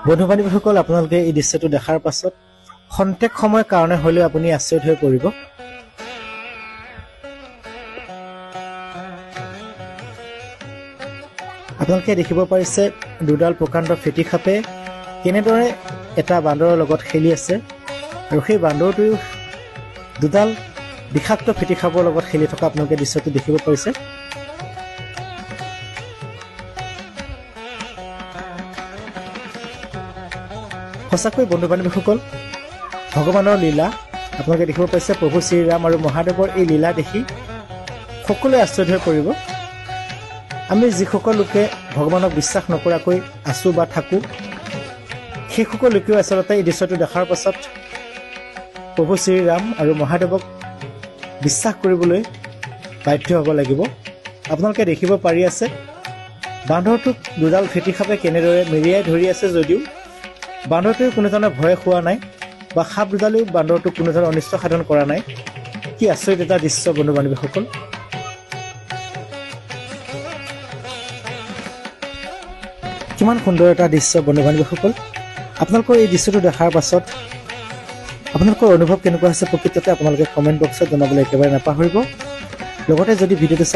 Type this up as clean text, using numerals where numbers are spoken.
বন্ধু বান্ধৱীসকল, আপোনালোকে এই দৃশ্যটো দেখাৰ পাছত খন্তেক সময়ৰ কাৰণে হ'লেও আপুনি আচৰিত হৈ পৰিব। আপোনালোকে দেখিব পাৰিছে দুডাল প্ৰকাণ্ড ফেটি সাপে কেনেদৰে এটা বান্দৰৰ লগত খেলি আছে, আৰু সেই বান্দৰটোও দুডাল বিষাক্ত ফেটি সাপৰ লগত খেলি থকা আপোনালোকে দৃশ্যটো দেখিব পাৰিছে। সঁচাকৈ বন্ধু বান্ধৱীসকল, ভগৱানৰ লীলা আপোনালোকে দেখিব পাইছে। প্ৰভু শ্ৰীৰাম আৰু মহাদেৱৰ এই লীলা দেখি সকলোৱে আচৰিত হৈ পৰিব। আমি যিসকল লোকে ভগৱানক বিশ্বাস নকৰাকৈ আছোঁ বা থাকোঁ, সেইসকল লোকেও আচলতে এই দৃশ্যটো দেখাৰ পাছত প্ৰভু শ্ৰীৰাম আৰু মহাদেৱক বিশ্বাস কৰিবলৈ বাধ্য হ'ব লাগিব। আপোনালোকে দেখিব পাৰি আছে বান্দৰটোক দুডাল ফেটি সাপে কেনেদৰে মেৰিয়াই ধৰি আছে, যদিও বান্দৰটোৱে কোনো ধৰণৰ ভয় খোৱা নাই বা সাপ দুডালেও বান্দৰটোক কোনো ধৰণৰ অনিষ্ট সাধন কৰা নাই। কি আচৰিত এটা দৃশ্য বন্ধু বান্ধৱীসকল। কিমান সুন্দৰ এটা দৃশ্য বন্ধু বান্ধৱীসকল। আপোনালোকৰ এই দৃশ্যটো দেখাৰ পাছত আপোনালোকৰ অনুভৱ কেনেকুৱা হৈছে প্ৰকৃততে আপোনালোকে কমেণ্ট বক্সত জনাবলৈ একেবাৰে নাপাহৰিব। লগতে যদি ভিডিঅ'টো